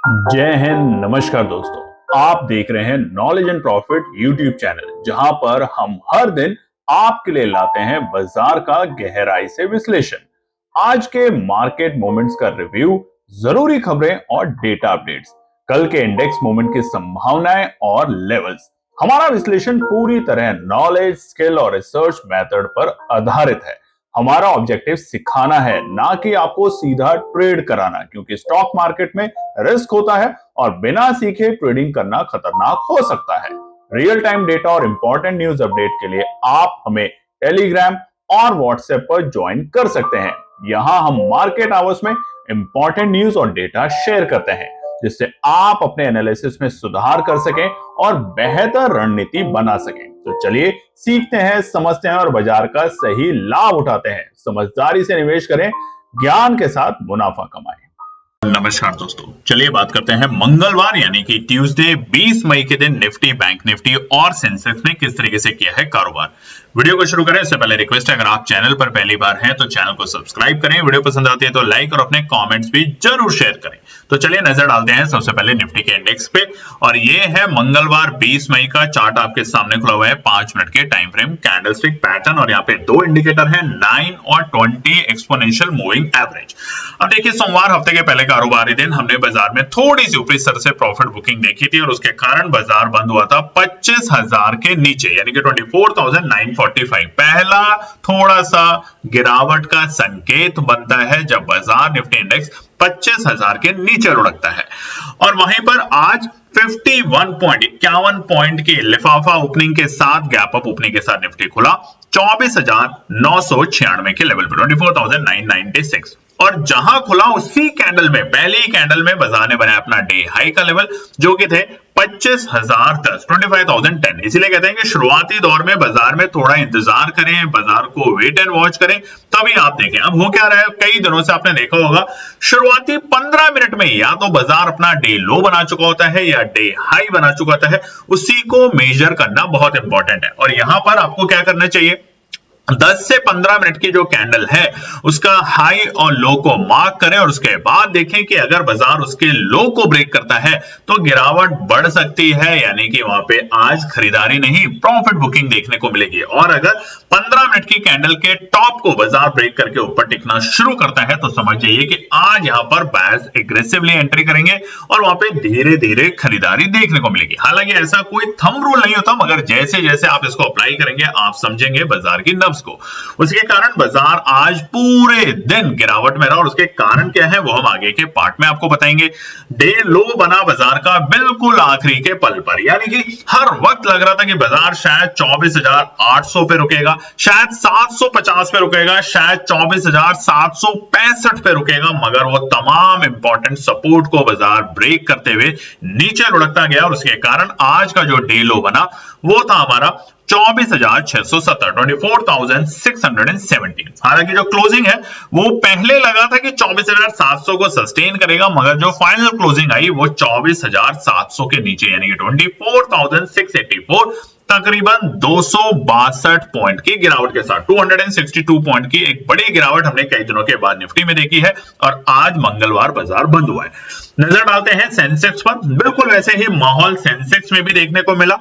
जय हिंद। नमस्कार दोस्तों, आप देख रहे हैं knowledge and profit YouTube channel, जहां पर हम हर दिन आपके लिए लाते हैं बाजार का गहराई से विश्लेषण, आज के मार्केट मोमेंट्स का रिव्यू, जरूरी खबरें और डेटा अपडेट्स, कल के इंडेक्स मूवमेंट की संभावनाएं और लेवल्स। हमारा विश्लेषण पूरी तरह नॉलेज, स्किल और रिसर्च मेथड पर आधारित है। हमारा ऑब्जेक्टिव सिखाना है, ना कि आपको सीधा ट्रेड कराना, क्योंकि स्टॉक मार्केट में रिस्क होता है और बिना सीखे ट्रेडिंग करना खतरनाक हो सकता है। रियल टाइम डेटा और इंपॉर्टेंट न्यूज अपडेट के लिए आप हमें टेलीग्राम और व्हाट्सएप पर ज्वाइन कर सकते हैं। यहां हम मार्केट आवर्स में इंपॉर्टेंट न्यूज और डेटा शेयर करते हैं, जिससे आप अपने एनालिसिस में सुधार कर सकें और बेहतर रणनीति बना सकें। तो चलिए सीखते हैं, समझते हैं और बाजार का सही लाभ उठाते हैं। समझदारी से निवेश करें, ज्ञान के साथ मुनाफा कमाएं। नमस्कार दोस्तों, चलिए बात करते हैं मंगलवार यानी कि ट्यूसडे 20 मई के दिन निफ्टी, बैंक निफ्टी और सेंसेक्स ने किस तरीके से किया है कारोबार। वीडियो को शुरू करें इससे पहले रिक्वेस्ट है, अगर आप चैनल पर पहली बार हैं तो चैनल को सब्सक्राइब करें, वीडियो पसंद आती है तो लाइक और अपने कमेंट्स भी जरूर शेयर करें। तो चलिए नजर डालते हैं सबसे पहले निफ्टी के इंडेक्स पे, और ये है मंगलवार 20 मई का चार्ट आपके सामने खुला हुआ है 5 मिनट के टाइम फ्रेम कैंडलस्टिक पैटर्न, और यहाँ पे दो इंडिकेटर है 9 और 20 एक्सपोनेंशियल मूविंग एवरेज। अब देखिए, सोमवार हफ्ते के पहले कारोबारी दिन हमने बाजार में थोड़ी सी ऊपरी स्तर से प्रॉफिट बुकिंग देखी थी और उसके कारण बाजार बंद हुआ था 25,000 के नीचे यानी कि 24,945। पहला थोड़ा सा गिरावट का संकेत बनता है जब बाजार निफ्टी इंडेक्स 25,000 के नीचे लुढ़कता है, और वहीं पर आज 51 पॉइंट की लिफाफा ओपनिंग के साथ, गैप अप ओपनिंग के साथ निफ्टी खुला 24,996 के लेवल पर, 24,996। और जहां खुला उसी कैंडल में, पहली कैंडल में बाजार ने बनाया अपना डे हाई का लेवल, जो कि थे 25,010, 25,010। इसीलिए कहते हैं कि शुरुआती दौर में बाजार में थोड़ा इंतजार करें, बाजार को वेट एंड वॉच करें, तभी आप देखें। अब हो क्या रहा है, कई दिनों से आपने देखा होगा शुरुआती 15 मिनट में या तो बाजार अपना डे लो बना चुका होता है या डे हाई बना चुका होता है। उसी को मेजर करना बहुत इंपॉर्टेंट है, और यहां पर आपको क्या करना चाहिए, 10 से 15 मिनट की जो कैंडल है उसका हाई और लो को मार्क करें, और उसके बाद देखें कि अगर बाजार उसके लो को ब्रेक करता है तो गिरावट बढ़ सकती है, यानी कि वहां पे आज खरीदारी नहीं प्रॉफिट बुकिंग देखने को मिलेगी। और अगर 15 मिनट की कैंडल के टॉप को बाजार ब्रेक करके ऊपर टिकना शुरू करता है तो समझ जाइए कि आज यहां पर बायर्स एग्रेसिवली एंट्री करेंगे और वहां पे धीरे धीरे खरीदारी देखने को मिलेगी। हालांकि ऐसा कोई थंब रूल नहीं होता, मगर जैसे जैसे आप इसको अप्लाई करेंगे आप समझेंगे बाजार की नब्ज को। उसके कारण बाजार आज पूरे दिन गिरावट में रहा, और उसके कारण क्या है वो हम आगे के पार्ट में आपको बताएंगे। डे लो बना बाजार का बिल्कुल आखिरी के पल पर, यानी कि हर वक्त लग रहा था कि बाजार शायद 24,800 पे रुकेगा, शायद 750 पे रुकेगा, शायद 24,765 पे रुकेगा, मगर वो तमाम इंपॉर्टेंट सपोर्ट को बाजार ब्रेक करते हुए नीचे लुढ़कता गया, और उसके कारण आज का जो डे लो बना वो था हमारा 24,670, 24,617। हालांकि जो क्लोजिंग है वो पहले लगा था कि 24,700 को सस्टेन करेगा, मगर जो फाइनल क्लोजिंग आई वो 24,700 के नीचे यानी कि 24,684, तकरीबन 262 पॉइंट की गिरावट के साथ 262 पॉइंट की एक बड़ी गिरावट हमने कई दिनों के बाद निफ्टी में देखी है, और आज मंगलवार बाजार बंद हुआ है। नजर डालते हैं सेंसेक्स पर, बिल्कुल वैसे ही माहौल सेंसेक्स में भी देखने को मिला।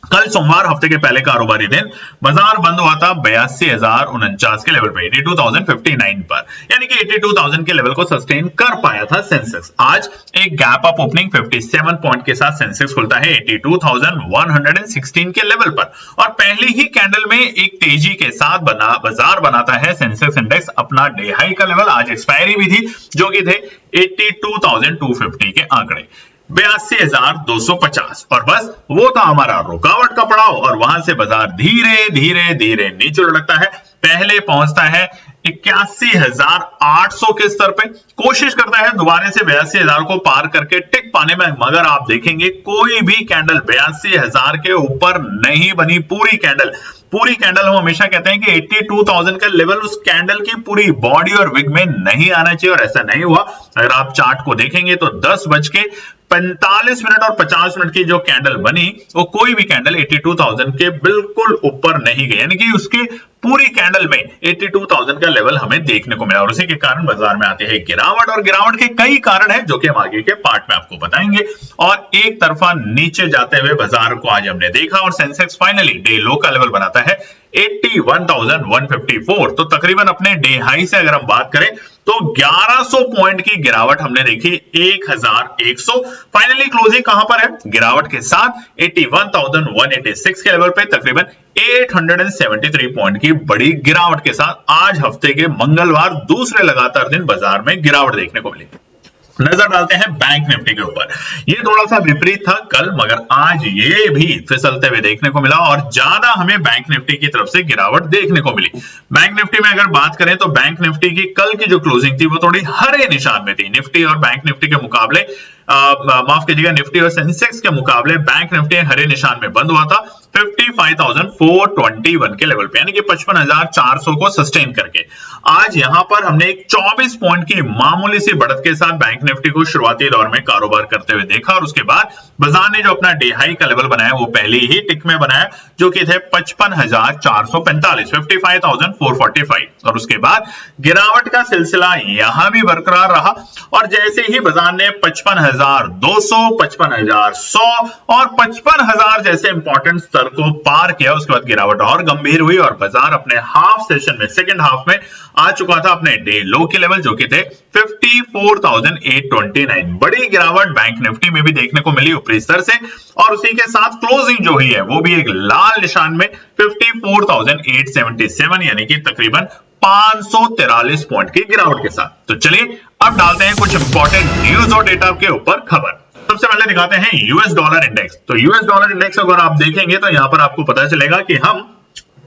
कल सोमवार हफ्ते के पहले कारोबारी दिन बाजार बंद हुआ था 82,049 के लेवल पे, 82,059 पर, यानी कि 82,000 के लेवल को सस्टेन कर पाया था सेंसेक्स। आज एक गैप अप ओपनिंग 57 पॉइंट के साथ सेंसेक्स खुलता है 82,116 के लेवल पर, और पहली ही कैंडल में एक तेजी के साथ बाजार बनाता है सेंसेक्स इंडेक्स अपना डे हाई का लेवल। आज एक्सपायरी भी थी जो कि थे 82,250 के आंकड़े, 82,250, और बस वो था हमारा रुकावट का पड़ाव, और वहां से बाजार धीरे धीरे धीरे नीचे लुढ़कता है। पहले पहुंचता है 81,800 के स्तर पे, कोशिश करता है दोबारा से 82,000 को पार करके टिक पाने में, मगर आप देखेंगे कोई भी कैंडल 82,000 के ऊपर नहीं बनी। पूरी कैंडल पूरी कैंडल हम हमेशा कहते हैं कि 82,000 का लेवल उस कैंडल की पूरी बॉडी और विग में नहीं आना चाहिए, और ऐसा नहीं हुआ। अगर आप चार्ट को देखेंगे तो 10:45 और 50 मिनट की जो कैंडल बनी वो कोई भी कैंडल 82,000 के बिल्कुल ऊपर नहीं गई, यानी कि उसके पूरी कैंडल में 82,000 का लेवल हमें देखने को मिला, और उसी के कारण बाजार में आती है गिरावट। और गिरावट के कई कारण हैं जो कि हम आगे के पार्ट में आपको बताएंगे। और एक तरफा नीचे जाते हुए बाजार को आज हमने देखा, और सेंसेक्स फाइनली डे लो का लेवल बनाता है 81,154। तो तकरीबन अपने डे हाई से अगर हम बात करें तो 1100 पॉइंट की गिरावट हमने देखी, 1100। फाइनली क्लोजिंग कहां पर है? गिरावट के साथ 81,186 के लेवल पे तकरीबन 873 पॉइंट की बड़ी गिरावट के साथ आज हफ्ते के मंगलवार दूसरे लगातार दिन बाजार में गिरावट देखने को मिली। नजर डालते हैं बैंक निफ्टी के ऊपर। ये थोड़ा सा विपरीत था कल, मगर आज ये भी फिसलते हुए देखने को मिला, और ज्यादा हमें बैंक निफ्टी की तरफ से गिरावट देखने को मिली। बैंक निफ्टी में अगर बात करें तो बैंक निफ्टी की कल की जो क्लोजिंग थी वो थोड़ी हरे निशान में थी। निफ्टी और बैंक निफ्टी के मुकाबले माफ कीजिएगा, निफ्टी और सेंसेक्स के मुकाबले बैंक निफ्टी हरे निशान में बंद हुआ था 55,421 के लेवल पे, यानी कि 55,400 को सस्टेन करके। आज यहां पर हमने एक 24 पॉइंट की मामूली सी बढ़त के साथ बैंक निफ्टी को शुरुआती दौर में कारोबार करते हुए देखा, और उसके बाद बाजार ने जो अपना डे हाई का लेवल बनाया वो पहले ही टिक में बनाया, जो कि थे 55,445, 55,445। और उसके बाद गिरावट का सिलसिला यहां भी बरकरार रहा, और जैसे ही बाजार ने 55,200, 55,100 और 55,000 जैसे इंपॉर्टेंट स्तर को पार किया, उसके बाद गिरावट और गंभीर हुई, और बाजार अपने हाफ सेशन में, सेकंड हाफ में आ चुका था अपने डे लो के लेवल, जो कि थे 54,829। बड़ी गिरावट बैंक निफ्टी में भी देखने को मिली ऊपरी स्तर से, और उसी के साथ क्लोजिंग जो हुई है वो भी एक लाल निशान में 54,877, यानी कि तकरीबन 543 पॉइंट की गिरावट के साथ। तो चलिए अब डालते हैं कुछ इंपॉर्टेंट न्यूज और डेटा के ऊपर खबर। सबसे पहले दिखाते हैं यूएस डॉलर इंडेक्स। तो यूएस डॉलर इंडेक्स अगर आप देखेंगे तो यहां पर आपको पता चलेगा कि हम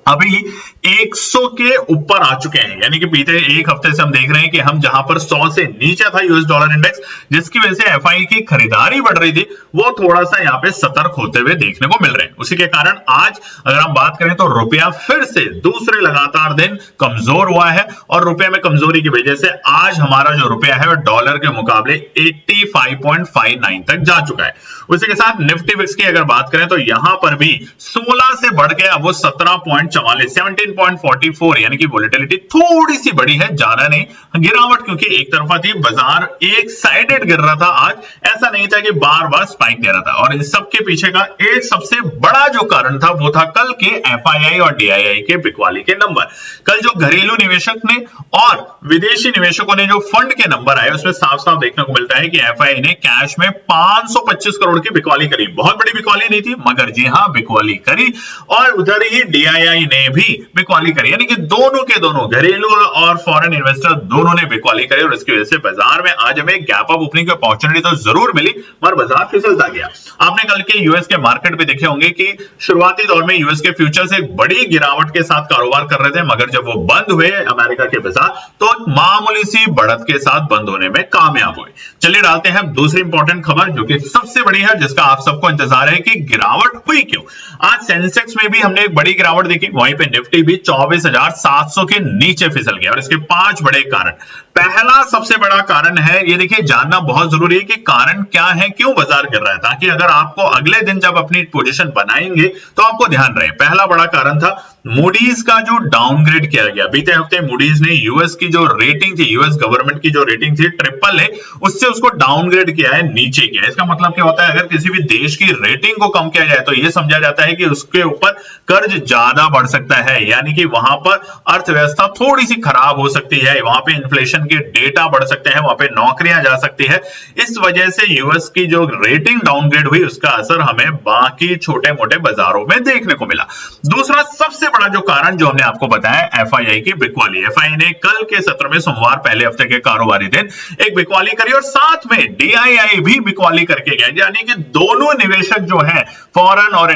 अभी 100 के ऊपर आ चुके हैं, यानी कि बीते एक हफ्ते से हम देख रहे हैं कि हम जहां पर 100 से नीचे था यूएस डॉलर इंडेक्स, जिसकी वजह से एफआई की खरीदारी बढ़ रही थी, वो थोड़ा सा यहाँ पे सतर्क होते हुए देखने को मिल रहे हैं। उसी के कारण आज अगर हम बात करें तो रुपया फिर से दूसरे लगातार दिन कमजोर हुआ है, और रुपये में कमजोरी की वजह से आज हमारा जो रुपया है वो डॉलर के मुकाबले 85.59 तक जा चुका है। उसी के साथ निफ्टी विक्स की अगर बात करें तो यहां पर भी 16 से बढ़ के अब वो 17.44, यानी कि वोलेटिलिटी थोड़ी सी बड़ी है, ज्यादा नहीं। गिरावट क्योंकि एक तरफा थी, बाजार एक साइडेड गिर रहा था आज, ऐसा नहीं था कि बार बार स्पाइक दे रहा था। और इस सब के पीछे का एक सबसे बड़ा जो कारण था वो था कल के एफआईआई और डीआईआई के बिकवाली के नंबर। कल जो घरेलू निवेशक ने और विदेशी निवेशकों ने जो फंड के नंबर आए उसमें साफ साफ देखने को मिलता है कि एफआईआई ने कैश में 525 करोड़ की बिकवाली करी। बहुत बड़ी बिकवाली नहीं थी, मगर जी हां बिकवाली करी, और उधर ही डीआईआई ने भी बिकवाली करी, यानी कि दोनों के दोनों घरेलू और फॉरेन इन्वेस्टर दोनों ने बिकवाली करी, और इसकी वजह से बाजार में आज हमें गैप अप ओपनिंग की अपॉर्चुनिटी तो जरूर मिली, मगर बाजार फिसलता गया। आपने कल के यूएस के मार्केट पे देखे होंगे कि शुरुआती दौर में यूएस के फ्यूचर्स एक बड़ी गिरावट के साथ कारोबार कर रहे थे, मगर जब वो बंद हुए अमेरिका के बाजार तो मामूली सी बढ़त के साथ बंद होने में कामयाब हुए। चलिए डालते हैं दूसरी इंपॉर्टेंट खबर जो कि सबसे बड़ी है, जिसका आप सबको इंतजार है कि गिरावट हुई क्यों। आज सेंसेक्स में भी हमने एक बड़ी गिरावट देखी, वहीं पे निफ्टी भी 24,700 के नीचे फिसल गया, और इसके 5 बड़े कारण। पहला सबसे बड़ा कारण है, ये देखिए जानना बहुत जरूरी है कि कारण क्या है, क्यों बाजार गिर रहा है, ताकि अगर आपको अगले दिन जब अपनी पोजीशन बनाएंगे तो आपको ध्यान रहे। पहला बड़ा कारण था मूडीज का जो डाउनग्रेड किया गया। बीते हफ्ते मूडीज ने यूएस की जो रेटिंग थी, यूएस गवर्नमेंट की जो रेटिंग थी AAA, उससे उसको डाउनग्रेड किया है, नीचे किया है। इसका मतलब क्या होता है, अगर किसी भी देश की रेटिंग को कम किया जाए तो यह समझा जाता है कि उसके ऊपर कर्ज ज्यादा बढ़ सकता है, यानी कि वहां पर अर्थव्यवस्था थोड़ी सी खराब हो सकती है, वहां पे इन्फ्लेशन के डेटा बढ़ सकते हैं, वहां पे नौकरियां जा सकती है। इस वजह से यूएस की जो रेटिंग डाउनग्रेड हुई उसका असर हमें बाकी छोटे मोटे बाजारों में देखने को मिला। दूसरा सबसे बड़ा जो कारण जो हमने आपको बताया, एफआईआई की बिकवाली। एफआईआई ने कल के सत्र में सोमवार पहले हफ्ते के कारोबारी दिन एक बिकवाली करी, और साथ में डीआईआई भी बिकवाली करके गया, यानी कि दोनों निवेशक जो हैं, फॉरेन और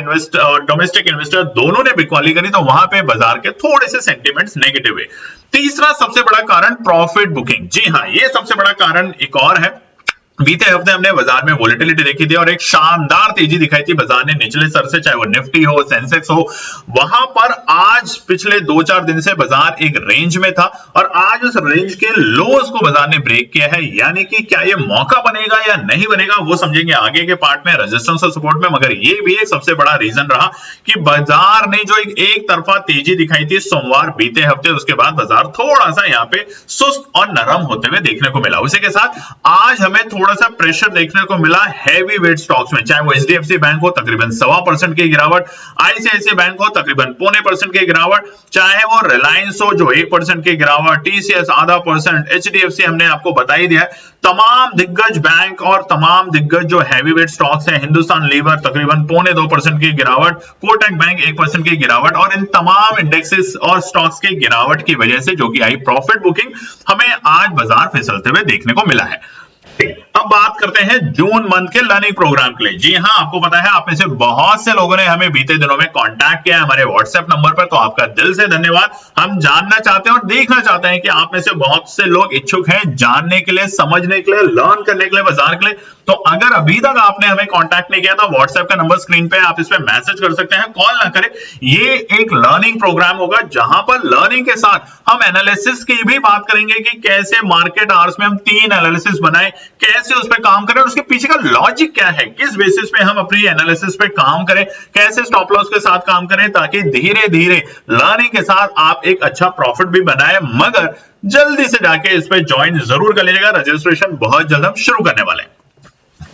डोमेस्टिक इन्वेस्टर, दोनों ने बिकवाली करी, तो वहां पे बाजार के थोड़े से सेंटीमेंट्स नेगेटिव हुए। तीसरा सबसे बड़ा कारण प्रॉफिट बुकिंग। जी हां, ये सबसे बड़ा कारण एक और है। बीते हफ्ते हमने बाजार में वोलेटिलिटी देखी थी और एक शानदार तेजी दिखाई थी बाजार ने निचले स्तर से, चाहे वो निफ्टी हो, सेंसेक्स हो, वहां पर आज पिछले 2-4 दिन से बाजार एक रेंज में था और आज उस रेंज के लोज को बाजार ने ब्रेक किया है। यानी कि क्या ये मौका बनेगा या नहीं बनेगा वो समझेंगे आगे के पार्ट में, रेजिस्टेंस और सपोर्ट में। मगर ये भी एक सबसे बड़ा रीजन रहा कि बाजार ने जो एक तरफा तेजी दिखाई थी सोमवार बीते हफ्ते, उसके बाद बाजार थोड़ा सा यहाँ पे सुस्त और नरम होते हुए देखने को मिला। उसी के साथ आज हमें थोड़ा सा प्रेशर देखने को मिला हैवी वेट स्टॉक्स में, चाहे वो एचडीएफसी बैंक हो तकरीबन 1.25% की गिरावट, आईसीआईसीआई बैंक हो तकरीबन 0.25% की गिरावट, चाहे वो रिलायंस हो जो 1% की गिरावट, टीसीएस 0.5%, एचडीएफसी हमने आपको बता ही दिया। तमाम दिग्गज बैंक और तमाम दिग्गज जो हैवी वेट स्टॉक्स हैं, हिंदुस्तान लीवर तकरीबन 0.25% की गिरावट, कोटक बैंक 1% की गिरावट, और इन तमाम इंडेक्सेस और स्टॉक्स की गिरावट की वजह से जो कि आई प्रॉफिट बुकिंग, हमें आज बाजार फिसलते हुए देखने को मिला है। अब बात करते हैं जून मंथ के लर्निंग प्रोग्राम के लिए। जी हां, आपको पता है आप में से बहुत से लोगों ने हमें बीते दिनों में कांटेक्ट किया है हमारे व्हाट्सएप नंबर पर, तो आपका दिल से धन्यवाद। हम जानना चाहते हैं और देखना चाहते हैं कि आप में से बहुत से लोग इच्छुक हैं जानने के लिए, समझने के लिए, लर्न करने के लिए, बाजार के लिए। तो अगर अभी तक आपने हमें कांटेक्ट नहीं किया तो व्हाट्सएप का नंबर स्क्रीन पे, आप इस पे मैसेज कर सकते हैं, कॉल ना करें। ये एक लर्निंग प्रोग्राम होगा जहां पर लर्निंग के साथ हम एनालिसिस की भी बात करेंगे कि कैसे मार्केट आवर्स में हम 3 एनालिसिस बनाएं, कैसे उस पर काम करें और उसके पीछे का लॉजिक क्या है, किस बेसिस पे हम अपनी एनालिसिस पे काम करें, कैसे स्टॉप लॉस के साथ काम करें, ताकि धीरे धीरे लर्निंग के साथ आप एक अच्छा प्रॉफिट भी बनाएं। मगर जल्दी से जाके इस पे ज्वाइन जरूर कर लीजिएगा, रजिस्ट्रेशन बहुत जल्द हम शुरू करने वाले हैं।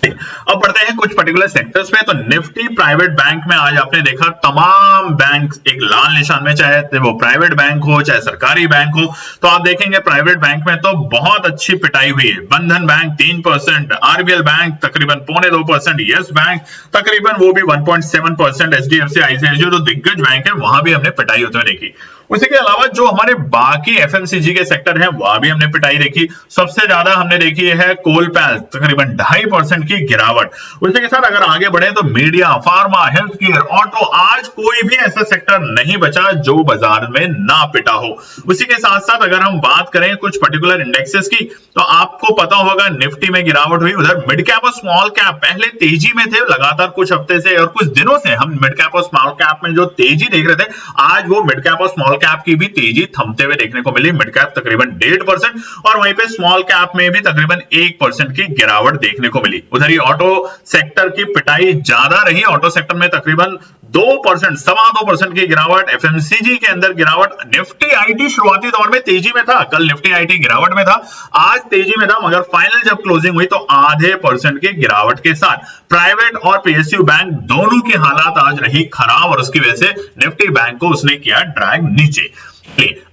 अब बढ़ते हैं कुछ पर्टिकुलर सेक्टर्स पे। तो निफ्टी प्राइवेट बैंक में आज आपने देखा तमाम बैंक एक लाल निशान में, चाहे वो प्राइवेट बैंक हो चाहे सरकारी बैंक हो। तो आप देखेंगे प्राइवेट बैंक में तो बहुत अच्छी पिटाई हुई है। बंधन बैंक 3%, आरबीएल बैंक तकरीबन 0.25%, यस बैंक तकरीबन वो भी 1.7%, एचडीएफसी आईसीआईसीआई जो दिग्गज बैंक है वहां भी हमने पिटाई होते हुए देखी। उसी के अलावा जो हमारे बाकी एफएमसीजी के सेक्टर हैं वहां भी हमने पिटाई देखी। सबसे ज्यादा हमने देखी है कोलपैल तकरीबन 2.5% की गिरावट। उसी के साथ अगर आगे बढ़े तो media, pharma, health care, auto, आज कोई भी ऐसा सेक्टर नहीं बचा जो बाजार में ना पिटा हो। उसी के साथ साथ अगर हम बात करें कुछ पर्टिकुलर इंडेक्सेस की, तो आपको पता होगा निफ्टी में गिरावट हुई। उधर मिड कैप और स्मॉल कैप पहले तेजी में थे, लगातार कुछ हफ्ते से और कुछ दिनों से हम मिड कैप और स्मॉल कैप में जो तेजी देख रहे थे, आज वो मिड कैप और स्मॉल कैप की भी तेजी थमते हुए देखने को मिली। मिड कैप तकरीबन 1.5% और वहीं पे स्मॉल कैप में भी तकरीबन 1% की गिरावट देखने को मिली। उधर ही ऑटो सेक्टर की पिटाई ज्यादा रही। ऑटो सेक्टर में तकरीबन 2%, 2.25% की गिरावट। एफएमसीजी के अंदर गिरावट। निफ्टी आईटी शुरुआती दौर में तेजी में था, कल निफ्टी आईटी गिरावट में था, आज तेजी में था, मगर फाइनल जब क्लोजिंग हुई तो 0.5% की गिरावट के साथ प्राइवेट और पीएसयू बैंक दोनों की हालात आज रही खराब और उसकी वजह से निफ्टी बैंक को उसने किया ड्रैग नीचे।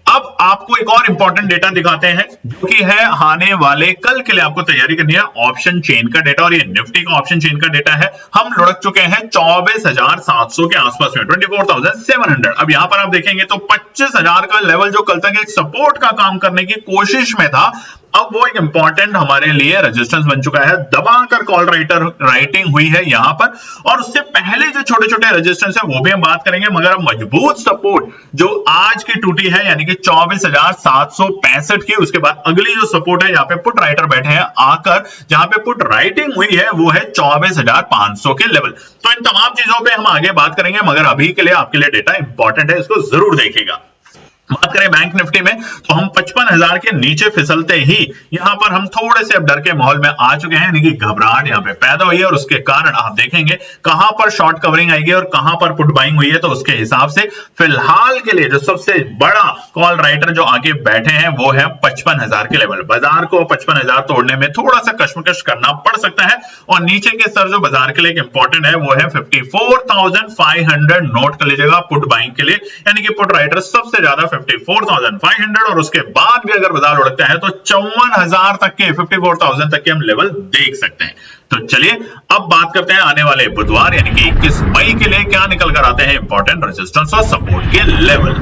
अब आपको एक और इंपॉर्टेंट डेटा दिखाते हैं जो कि है आने वाले कल के लिए आपको तैयारी करनी है, ऑप्शन चेन का डेटा। और ये निफ्टी का ऑप्शन चेन का डेटा है। हम लुढ़क चुके हैं 24,700 के आसपास में, 24,700। अब यहां पर आप देखेंगे तो 25,000 का लेवल जो कल तक एक सपोर्ट का काम करने की कोशिश में था, अब वो एक इंपॉर्टेंट हमारे लिए रेजिस्टेंस बन चुका है। दबाकर कॉल राइटिंग हुई है यहां पर, और उससे पहले जो छोटे छोटे रेजिस्टेंस है वो भी हम बात करेंगे। मगर अब मजबूत सपोर्ट जो आज की टूटी है यानी कि 24,765 की, उसके बाद अगली जो सपोर्ट है यहाँ पे पुट राइटर बैठे हैं आकर, जहां पे पुट राइटिंग हुई है वो है 24,500 के लेवल। तो इन तमाम चीजों पे हम आगे बात करेंगे, मगर अभी के लिए आपके लिए डेटा इंपॉर्टेंट है, इसको जरूर देखिएगा। बात करें बैंक निफ्टी में तो हम 55,000 के नीचे फिसलते ही यहां पर हम थोड़े से अब डर के माहौल में आ चुके हैं, यानी कि घबराहट यहां पे पैदा हुई है और उसके कारण आप देखेंगे कहां पर शॉर्ट कवरिंग आएगी और कहां पर पुट बाइंग हुई है। तो उसके हिसाब से फिलहाल के लिए जो सबसे बड़ा कॉल राइटर जो आगे बैठे हैं वो है 55,000 के लेवल। बाजार को 55,000 तोड़ने में थोड़ा सा कश्मकश करना पड़ सकता है। और नीचे के स्तर जो बाजार के लिए इंपॉर्टेंट है वो है 54,500 नोट कर लीजिएगा पुट बाइंग के लिए, यानी कि पुट राइटर सबसे ज्यादा 54,500। और उसके बाद भी अगर बाजार उड़ता है तो 54,000 तक के, 54,000 तक के हम लेवल देख सकते हैं। तो चलिए अब बात करते हैं आने वाले बुधवार यानी कि 21 मई के लिए क्या निकल कर आते हैं इंपॉर्टेंट रेजिस्टेंस और सपोर्ट के लेवल।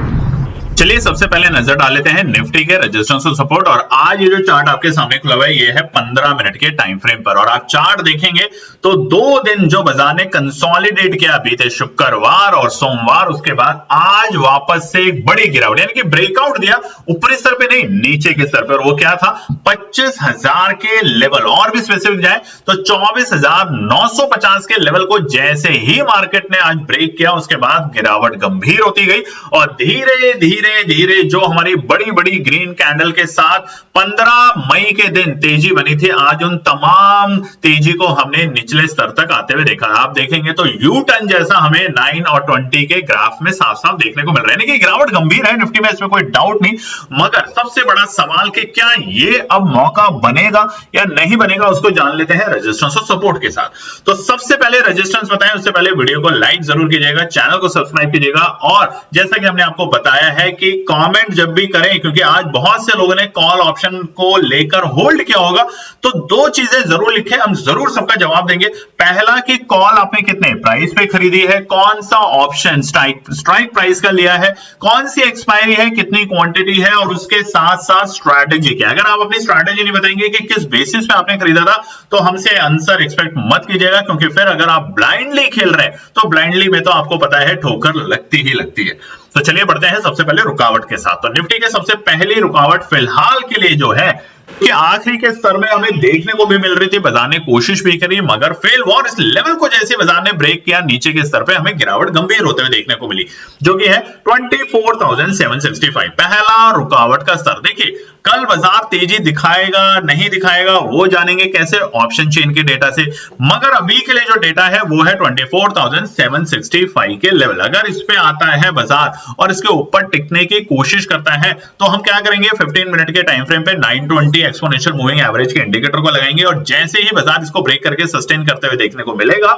चलिए सबसे पहले नजर डाल लेते हैं निफ्टी के रेजिस्टेंस और सपोर्ट। और आज ये जो चार्ट आपके सामने खुला हुआ है ये है 15 मिनट के टाइम फ्रेम पर। और आप चार्ट देखेंगे तो 2 दिन जो बाजार ने कंसोलिडेट किया बीते शुक्रवार और सोमवार, उसके बाद आज वापस से एक बड़ी गिरावट यानी कि ब्रेकआउट दिया, ऊपरी स्तर पे नहीं नीचे के स्तर पर। वो क्या था, 25,000 के लेवल, और भी स्पेसिफिक जाए तो 24,950 के लेवल को जैसे ही मार्केट ने आज ब्रेक किया उसके बाद गिरावट गंभीर होती गई और धीरे धीरे धीरे जो हमारी बड़ी बड़ी ग्रीन कैंडल के साथ 15 मई के दिन तेजी बनी थी, आज उन तमाम तेजी को हमने निचले स्तर तक आते हुए देखा। आप देखेंगे तो यू टर्न जैसा हमें 9 और 20 के ग्राफ में साफ साफ देखने को मिल रहा है। यानी कि गिरावट गंभीर है निफ्टी में, इसमें कोई डाउट नहीं, मगर सबसे बड़ा सवाल कि क्या ये अब मौका बनेगा या नहीं बनेगा, उसको जान लेते हैं रेजिस्टेंस और सपोर्ट के साथ। तो सबसे पहले रेजिस्टेंस बताएं, उससे पहले वीडियो को लाइक जरूर कीजिएगा, चैनल को सब्सक्राइब कीजिएगा और जैसा कि हमने आपको बताया है कि कमेंट जब भी करें, क्योंकि आज बहुत से लोगों ने कॉल ऑप्शन को लेकर होल्ड किया होगा, तो दो चीजें जरूर लिखें, हम जरूर सबका जवाब देंगे। पहला कि कॉल आपने कितने प्राइस पे खरीदी है, कौन सा ऑप्शन स्ट्राइक प्राइस का लिया है, कौन सी एक्सपायरी है, कितनी क्वांटिटी है और उसके साथ साथ स्ट्रैटेजी क्या। अगर आप अपनी स्ट्रैटेजी नहीं बताएंगे कि किस बेसिस पे आपने खरीदा था, तो हमसे आंसर एक्सपेक्ट मत कीजिएगा, क्योंकि फिर अगर आप ब्लाइंडली खेल रहे हैं तो ब्लाइंडली में तो आपको पता है ठोकर लगती ही लगती है। तो चलिए बढ़ते हैं सबसे पहले रुकावट के साथ। तो निफ्टी के सबसे पहली रुकावट फिलहाल के लिए जो है कि आखिरी के स्तर में हमें देखने को भी मिल रही थी, बाजार ने कोशिश भी करी मगर फेल हुआ और इस लेवल को जैसे बाजार ने ब्रेक किया नीचे के स्तर पे हमें गिरावट गंभीर होते हुए देखने को मिली, जो कि है 24,765 पहला रुकावट का स्तर। देखिए कल बाजार तेजी दिखाएगा नहीं दिखाएगा वो जानेंगे कैसे, ऑप्शन चेन के डेटा से, मगर अभी के लिए जो डेटा है वो है 24,765 के लेवल। अगर इस पे आता है बाजार और इसके ऊपर टिकने की कोशिश करता है तो हम क्या करेंगे, 15 मिनट के टाइम फ्रेम पे 920 एक्सपोनेंशियल मूविंग एवरेज के इंडिकेटर को लगाएंगे और जैसे ही बाजार इसको ब्रेक करके सस्टेन करते हुए देखने को मिलेगा,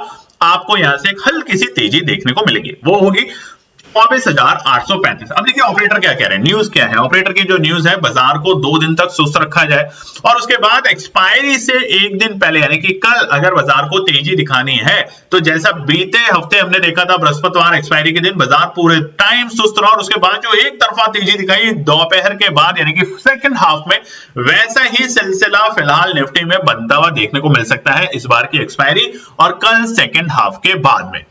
आपको यहां से एक हल्की सी तेजी देखने को मिलेगी, वो होगी 24,835। अब देखिए ऑपरेटर क्या कह रहे हैं, न्यूज क्या है। ऑपरेटर की जो न्यूज है, बाजार को 2 दिन तक सुस्त रखा जाए और उसके बाद एक्सपायरी से एक दिन पहले यानी कि कल अगर बाजार को तेजी दिखानी है तो जैसा बीते हफ्ते हमने देखा था बृहस्पतिवार एक्सपायरी के दिन बाजार पूरे टाइम सुस्त रहा और उसके बाद जो एक तरफा तेजी दिखाई दोपहर के बाद यानी कि सेकंड हाफ में, वैसा ही सिलसिला फिलहाल निफ्टी में बनता हुआ देखने को मिल सकता है इस बार की एक्सपायरी और कल सेकंड हाफ के बाद में।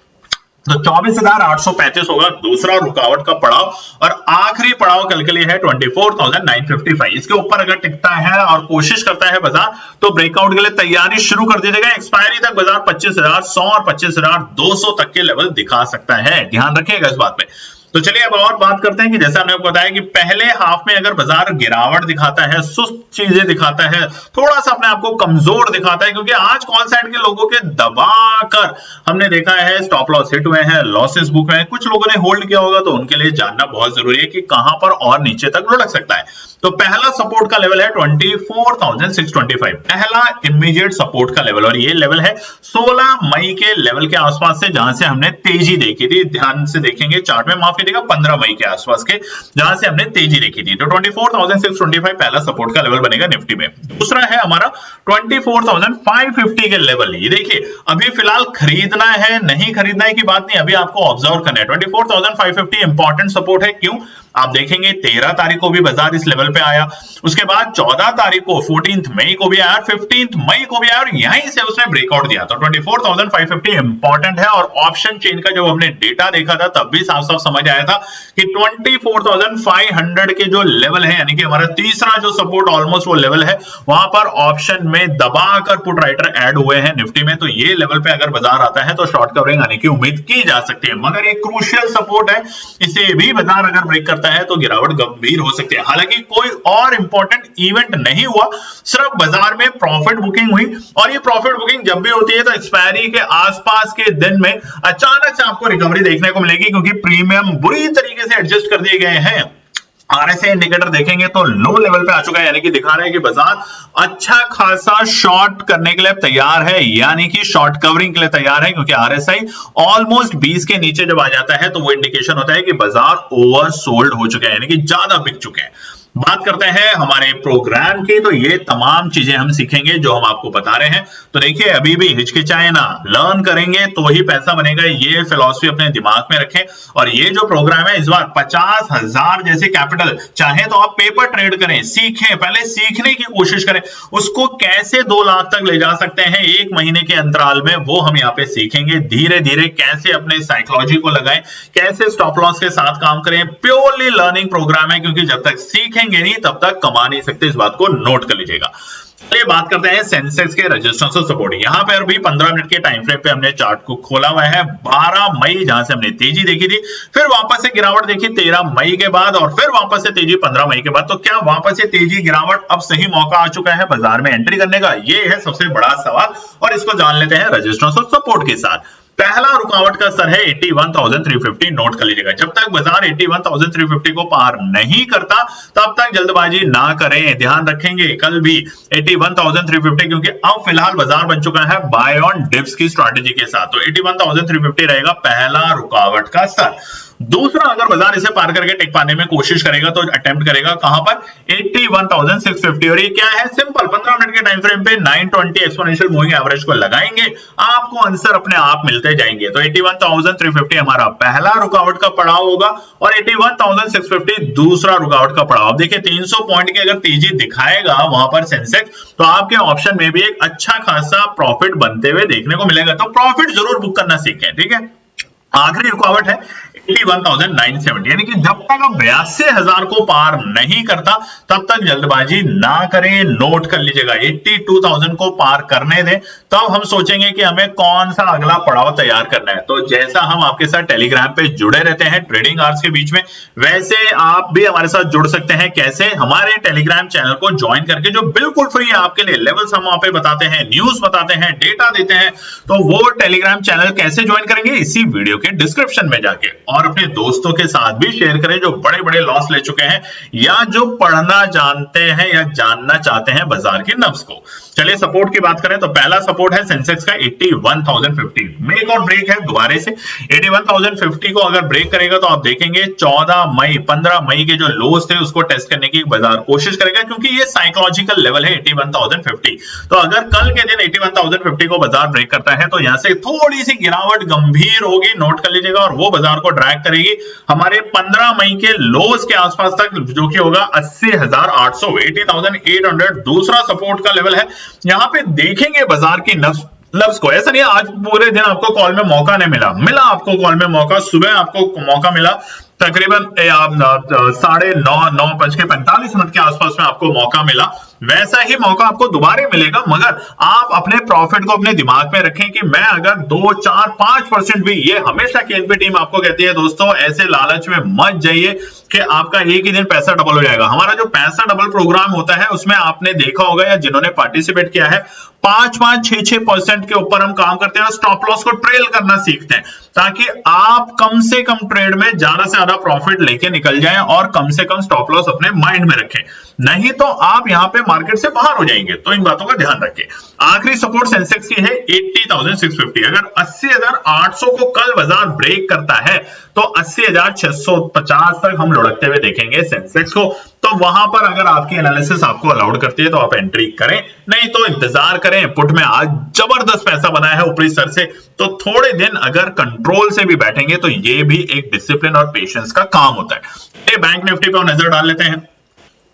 तो 24,835 होगा दूसरा रुकावट का पड़ाव और आखिरी पड़ाव कल के लिए है 24,955। इसके ऊपर अगर टिकता है और कोशिश करता है बाजार तो ब्रेकआउट के लिए तैयारी शुरू कर दीजिएगा। एक्सपायरी तक बाजार 25,100 और 25,200 तक के लेवल दिखा सकता है, ध्यान रखिएगा इस बात पे। तो चलिए अब और बात करते हैं कि जैसा हमने आपको बताया कि पहले हाफ में अगर बाजार गिरावट दिखाता है, सुस्त चीजें दिखाता है, थोड़ा सा अपने आप को कमजोर दिखाता है, क्योंकि आज कॉल साइड के लोगों के दबाकर हमने देखा है स्टॉप लॉस हिट हुए हैं, लॉसेस बुक हुए हैं, कुछ लोगों ने होल्ड किया होगा, तो उनके लिए जानना बहुत जरूरी है कि कहां पर और नीचे तक लुढ़क सकता है। तो पहला सपोर्ट का लेवल है 24,625, पहला इमीडिएट सपोर्ट का लेवल, और ये लेवल है 16 मई के लेवल के आसपास से जहां से हमने तेजी देखी थी। ध्यान से देखेंगे चार्ट में, माफ कीजिएगा 15 मई के आसपास के जहां से हमने तेजी देखी थी। तो 24,625 पहला सपोर्ट का लेवल बनेगा निफ्टी में। दूसरा है हमारा 24,550 के लेवल। ये देखिए अभी फिलहाल खरीदना है नहीं खरीदना है की बात नहीं, अभी आपको ऑब्जर्व करना है। 24,550 इंपॉर्टेंट सपोर्ट है, क्यों आप देखेंगे 13 तारीख को भी बाजार इस लेवल पे आया, उसके बाद 14 तारीख को 14 मई को भी आया, 15 मई को भी आया और यहीं से उसने ब्रेकआउट दिया। तो 24,550 इंपॉर्टेंट है और ऑप्शन चेन का जब हमने डेटा देखा था तब भी साफ साफ समझ आया था कि 24,500 के जो लेवल है यानी कि हमारा तीसरा जो सपोर्ट ऑलमोस्ट वो लेवल है, वहां पर ऑप्शन में दबाकर पुट राइटर ऐड हुए हैं निफ्टी में। तो ये लेवल पे अगर बाजार आता है तो शॉर्ट कवरिंग आने की उम्मीद की जा सकती है, मगर एक क्रूशियल सपोर्ट है, इसे भी बाजार अगर ब्रेक करता है तो गिरावट गंभीर हो सकती है। हालांकि कोई और इंपॉर्टेंट इवेंट नहीं हुआ, सिर्फ बाजार में प्रॉफिट बुकिंग हुई और ये प्रॉफिट बुकिंग जब भी होती है तो एक्सपायरी के आसपास के दिन में अचानक से आपको रिकवरी देखने को मिलेगी, क्योंकि प्रीमियम बुरी तरीके से एडजस्ट कर दिए गए हैं। आरएसआई इंडिकेटर देखेंगे तो लो लेवल पे आ चुका है, यानी कि दिखा रहा है कि बाजार अच्छा खासा शॉर्ट करने के लिए तैयार है, यानी कि शॉर्ट कवरिंग के लिए तैयार है, क्योंकि आरएसआई ऑलमोस्ट 20 के नीचे जब आ जाता है तो वो इंडिकेशन होता है कि बाजार ओवरसोल्ड हो चुका है, यानी कि ज्यादा बिक चुके हैं। बात करते हैं हमारे प्रोग्राम की, तो ये तमाम चीजें हम सीखेंगे जो हम आपको बता रहे हैं। तो देखिए अभी भी हिचकिचाए ना, लर्न करेंगे तो ही पैसा बनेगा, ये फिलॉसफी अपने दिमाग में रखें। और ये जो प्रोग्राम है इस बार 50,000 जैसे कैपिटल, चाहे तो आप पेपर ट्रेड करें, सीखें, पहले सीखने की कोशिश करें, उसको कैसे 2 लाख तक ले जा सकते हैं 1 महीने के अंतराल में, वो हम यहाँ पे सीखेंगे। धीरे धीरे कैसे अपने साइकोलॉजी को लगाएं, कैसे स्टॉप लॉस के साथ काम करें, प्योरली लर्निंग प्रोग्राम है, क्योंकि जब तक सीखें सीखेंगे नहीं तब तक कमा नहीं सकते, इस बात को नोट कर लीजिएगा। चलिए बात करते हैं सेंसेक्स के रेजिस्टेंस और सपोर्ट। यहाँ पे अभी 15 मिनट के टाइम फ्रेम पे हमने चार्ट को खोला हुआ है 12 मई, जहां से हमने तेजी देखी थी, फिर वापस से गिरावट देखी 13 मई के बाद, और फिर वापस से तेजी 15 मई के बाद। तो क्या वापस से तेजी गिरावट अब सही मौका आ चुका है बाजार में एंट्री करने का? ये है सबसे बड़ा सवाल, और इसको जान लेते हैं रेजिस्टेंस और सपोर्ट के साथ। पहला रुकावट का स्तर है 81,350, नोट कर लीजिएगा। जब तक बाजार 81,350 को पार नहीं करता तब तक जल्दबाजी ना करें, ध्यान रखेंगे कल भी 81,350, क्योंकि अब फिलहाल बाजार बन चुका है बाय ऑन डिप्स की स्ट्रैटेजी के साथ। तो 81,350 रहेगा पहला रुकावट का स्तर। दूसरा, अगर बाजार इसे पार करके टिक पाने में कोशिश करेगा तो अटेम्प्ट करेगा कहां पर? 81,650, और ये क्या है? सिंपल, 15 मिनट के टाइम फ्रेम पे 920 एक्सपोनेंशियल मूविंग एवरेज को लगाएंगे, आपको आंसर अपने आप मिलते जाएंगे। तो 81,350 हमारा पहला रुकावट का पड़ाव होगा, और 81,650 दूसरा रुकावट का पड़ाव। देखिए 300 पॉइंट की अगर तेजी दिखाएगा वहां पर सेंसेक्स, तो आपके ऑप्शन में भी एक अच्छा खासा प्रॉफिट बनते हुए देखने को मिलेगा। तो प्रॉफिट जरूर बुक करना सीखें, ठीक है। आखिरी रुकावट है 81,970, यानी कि जब तक अब 82,000 को पार नहीं करता तब तक जल्दबाजी ना करें, नोट कर लीजिएगा। 82,000 को पार करने दें, तब हम सोचेंगे कि हमें कौन सा अगला पड़ाव तैयार करना है। तो जैसा हम आपके साथ टेलीग्राम पे जुड़े रहते हैं ट्रेडिंग आवर्स के बीच में, वैसे आप भी हमारे साथ जुड़ सकते हैं। कैसे? हमारे टेलीग्राम चैनल को ज्वाइन करके, जो बिल्कुल फ्री है आपके लिए। लेवल्स हम वहां पे बताते हैं, न्यूज बताते हैं, डेटा देते हैं। तो वो टेलीग्राम चैनल कैसे ज्वाइन करेंगे? इसी वीडियो के डिस्क्रिप्शन में जाके, और अपने दोस्तों के साथ भी शेयर करें जो बड़े बड़े लॉस ले चुके हैं या जो पढ़ना जानते हैं या जानना चाहते हैं बाजार की नब्ज को। चलिए सपोर्ट की बात करें तो पहला सपोर्ट है सेंसेक्स का 81,050 में। एक और ब्रेक है दोबारे से 81,050 को अगर ब्रेक करेगा तो आप देखेंगे 14 मई 15 मई के जो लोज थे उसको टेस्ट करने की बाजार कोशिश करेगा, क्योंकि ये साइकोलॉजिकल लेवल है 81,050। तो अगर कल के दिन 81,050 को बाजार ब्रेक करता है तो यहां से थोड़ी सी गिरावट गंभीर होगी, नोट कर लीजिएगा, और वो बाजार को ड्रैग करेगी हमारे 15 मई के लोज के आसपास तक, जो कि होगा 80,800, 80,800 दूसरा सपोर्ट का लेवल है। यहां पे देखेंगे बाजार की नब्ज को। ऐसा नहीं है आज पूरे दिन आपको कॉल में मौका नहीं मिला आपको कॉल में मौका, सुबह आपको मौका मिला तकरीबन 9:45 के आसपास में आपको मौका मिला। वैसा ही मौका आपको दोबारा मिलेगा, मगर आप अपने प्रॉफिट को अपने दिमाग में रखें कि मैं अगर 2, 4, 5% भी, ये हमेशा केएनपी टीम आपको कहती है दोस्तों, ऐसे लालच में मत जाइए कि आपका एक ही दिन पैसा डबल हो जाएगा। हमारा जो पैसा डबल प्रोग्राम होता है उसमें आपने देखा होगा या जिन्होंने पार्टिसिपेट किया है, 5-5, 6-6% के ऊपर हम काम करते हैं और स्टॉप लॉस को ट्रेल करना सीखते हैं, ताकि आप कम से कम ट्रेड में ज्यादा से ज्यादा प्रॉफिट लेके निकल जाएं और कम से कम स्टॉप लॉस अपने माइंड में रखें। नहीं तो आप यहां पे मार्केट से बाहर हो जाएंगे। तो इन बातों का ध्यान रखें। आखिरी सपोर्ट सेंसेक्स की है 80,650। अगर 80,800 को कल बाजार ब्रेक करता है तो 80,650 तक हम लुढ़कते हुए देखेंगे सेंसेक्स को। तो वहां पर अगर आपकी एनालिसिस आपको अलाउड करती है तो आप एंट्री करें, नहीं तो इंतजार करें। पुट में आज जबरदस्त पैसा बनाया है ऊपरी स्तर से, तो थोड़े दिन अगर कंट्रोल से भी बैठेंगे तो ये भी एक डिसिप्लिन और पेशेंस का काम होता है। बैंक निफ्टी पे नजर डाल लेते हैं।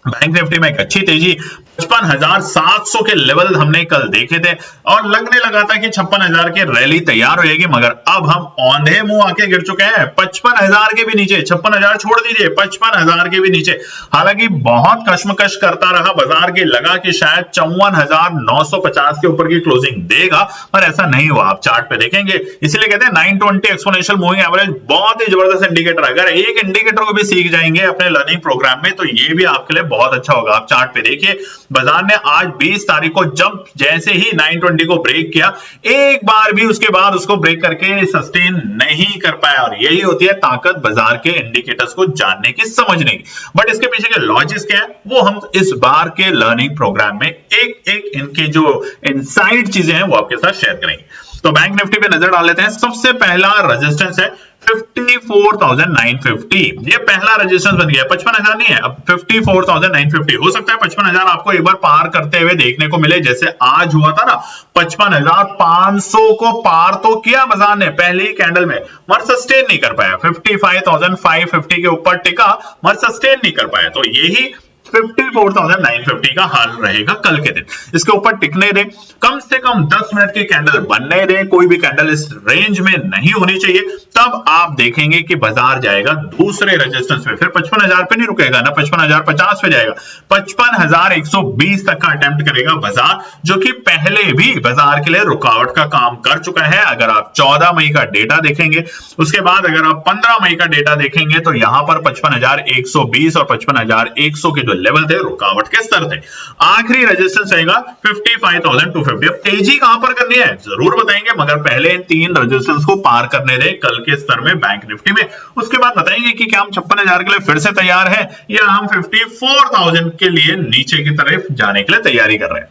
बैंक निफ्टी में एक अच्छी तेजी, 55,700 के लेवल हमने कल देखे थे और लगने लगा था कि 56,000 की रैली तैयार हो जाएगी, मगर अब हम औंधे मुंह आके गिर चुके हैं 55,000 के भी नीचे। 56,000 छोड़ दीजिए, 55,000 के भी नीचे। हालांकि बहुत कश्मकश करता रहा बाजार की, लगा कि शायद 54,950 के ऊपर की क्लोजिंग देगा, पर ऐसा नहीं हुआ। आप चार्ट पे देखेंगे, इसलिए कहते हैं 920 एक्सपोनेंशियल मूविंग एवरेज बहुत ही जबरदस्त इंडिकेटर है। अगर एक इंडिकेटर को भी सीख जाएंगे अपने लर्निंग प्रोग्राम में तो ये भी आपके लिए बहुत अच्छा होगा। आप चार्ट पे देखिए, बाजार ने आज 20 तारीख को जंप जैसे ही 920 को ब्रेक किया, एक बार भी उसके बाद उसको ब्रेक करके सस्टेन नहीं कर पाया, और यही होती है ताकत बाजार के इंडिकेटर्स को जानने की, समझने की। बट इसके पीछे के लॉजिक्स क्या है वो हम इस बार के लर्निंग प्रोग्राम में एक एक इनके जो इनसाइड चीजें हैं वो आपके साथ शेयर करेंगे। तो बैंक निफ्टी पे नजर डाल लेते हैं। सबसे पहला रेजिस्टेंस है 54,950। ये पहला रेजिस्टेंस बन गया। 55,000 नहीं है, अब 54,950। हो सकता है 55,000 आपको एक बार पार करते हुए देखने को मिले, जैसे आज हुआ था ना। 55,500 को पार तो किया बाजार ने पहले ही कैंडल में, मगर सस्टेन नहीं कर पाया। 55,550 के ऊपर टिका, मगर सस्टेन नहीं कर पाया। तो यही 54,950 का हाल रहेगा कल के दिन। इसके ऊपर टिकने दें, कम से कम 10 मिनट की कैंडल बनने दें, कोई भी कैंडल इस रेंज में नहीं होनी चाहिए, तब आप देखेंगे कि बाजार जाएगा दूसरे रेजिस्टेंस पे। फिर 55,000 पे नहीं रुकेगा ना, 55,050 पे जाएगा, 55,120 तक का अटेम्प्ट करेगा बाजार, जो कि पहले भी बाजार के लिए रुकावट का काम कर चुका है। अगर आप 14 मई का डेटा देखेंगे, उसके बाद अगर आप 15 मई का डेटा देखेंगे, तो यहां पर 55,120 और 55,100 के जो लेवल थे, रुकावट के स्तर थे। आखिरी रेजिस्टेंस रहेगा 55,250। अब तेजी कहां पर करनी है जरूर बताएंगे, मगर पहले इन 3 रेजिस्टेंस को पार करने दें कल के स्तर में बैंक निफ्टी में। उसके बाद बताएंगे कि क्या हम 56,000 के लिए फिर से तैयार है, या हम 54,000 के लिए नीचे की तरफ जाने के लिए तैयारी कर रहे हैं।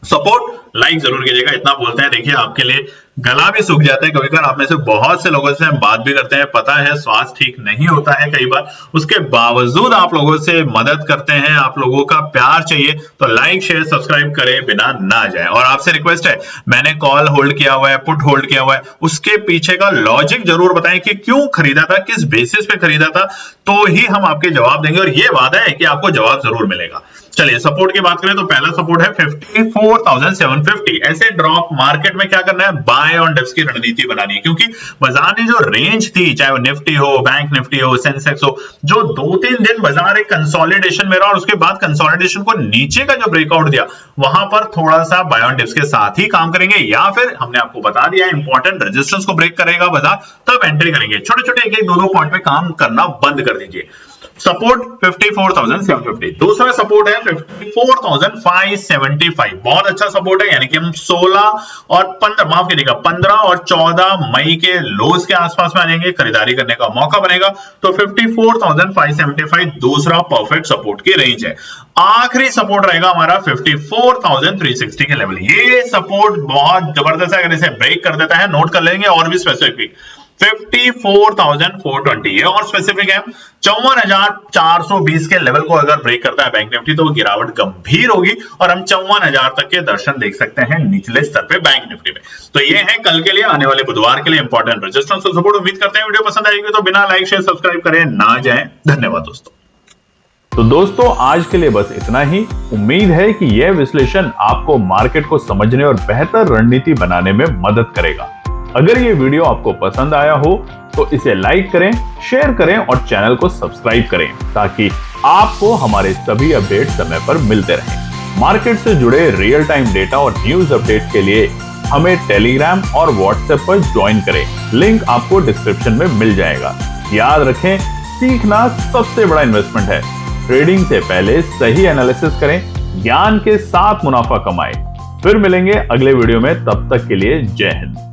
सपोर्ट लाइक जरूर कीजिएगा, इतना बोलते हैं। देखिए, आपके लिए गला भी सूख जाता है कभी कभी, आप में से बहुत से लोगों से हम बात भी करते हैं, पता है स्वास्थ्य ठीक नहीं होता है कई बार, उसके बावजूद आप लोगों से मदद करते हैं, आप लोगों का प्यार चाहिए, तो लाइक शेयर सब्सक्राइब करे बिना ना जाए। और आपसे रिक्वेस्ट है, मैंने कॉल होल्ड किया हुआ है, पुट होल्ड किया हुआ है, उसके पीछे का लॉजिक जरूर बताएं कि क्यों खरीदा था, किस बेसिस पे खरीदा था, तो ही हम आपके जवाब देंगे, और ये वादा है कि आपको जवाब जरूर मिलेगा। चलिए सपोर्ट की बात करें तो पहला सपोर्ट है 54,750। ऐसे ड्रॉप मार्केट में क्या करना है, बाय ऑन डिप्स की रणनीति बनानी है, क्योंकि बाजार ने जो रेंज थी, चाहे वो निफ्टी हो, बैंक निफ्टी हो, सेंसेक्स हो, जो 2-3 दिन बाजार एक कंसोलिडेशन में रहा और उसके बाद कंसोलिडेशन को नीचे का जो ब्रेकआउट दिया, वहां पर थोड़ा सा बाय ऑन डिप्स के साथ ही काम करेंगे, या फिर हमने आपको बता दिया इंपॉर्टेंट रेजिस्टेंस को ब्रेक करेगा बाजार, तब एंट्री करेंगे। छोटे छोटे 1-2 पॉइंट पे काम करना बंद कर दीजिए। सपोर्ट 54,750। दूसरा सपोर्ट है 54,575। बहुत अच्छा सपोर्ट है, यानी कि हम 16 और 15 माफ कीजिएगा 15 और 14 मई के लोज के आसपास में आ जाएंगे, खरीदारी करने का मौका बनेगा। तो 54,575 दूसरा परफेक्ट सपोर्ट की रेंज है। आखिरी सपोर्ट रहेगा हमारा 54,360 के लेवल। ये सपोर्ट बहुत जबरदस्त है, अगर इसे ब्रेक कर देता है, नोट कर लेंगे। और भी स्पेसिफिक 54,420 ये और स्पेसिफिक है। 54,420 के लेवल को अगर ब्रेक करता है बैंक निफ्टी, तो गिरावट गंभीर होगी और हम 54,000 तक के दर्शन देख सकते हैं निचले स्तर पे बैंक निफ्टी में। तो ये है कल के लिए, आने वाले बुधवार के लिए इंपॉर्टेंट रेजिस्टेंस और सपोर्ट। उम्मीद करते हैं वीडियो पसंद आएगी, तो बिना लाइक शेयर सब्सक्राइब करे ना जाएं। धन्यवाद दोस्तों। तो दोस्तों, आज के लिए बस इतना ही। उम्मीद है कि यह विश्लेषण आपको मार्केट को समझने और बेहतर रणनीति बनाने में मदद करेगा। अगर ये वीडियो आपको पसंद आया हो तो इसे लाइक करें, शेयर करें और चैनल को सब्सक्राइब करें, ताकि आपको हमारे सभी अपडेट समय पर मिलते रहें। मार्केट से जुड़े रियल टाइम डेटा और न्यूज अपडेट के लिए हमें टेलीग्राम और व्हाट्सएप पर ज्वाइन करें। लिंक आपको डिस्क्रिप्शन में मिल जाएगा। याद रखें, सीखना सबसे बड़ा इन्वेस्टमेंट है। ट्रेडिंग से पहले सही एनालिसिस करें, ज्ञान के साथ मुनाफा कमाएं। फिर मिलेंगे अगले वीडियो में, तब तक के लिए जय हिंद।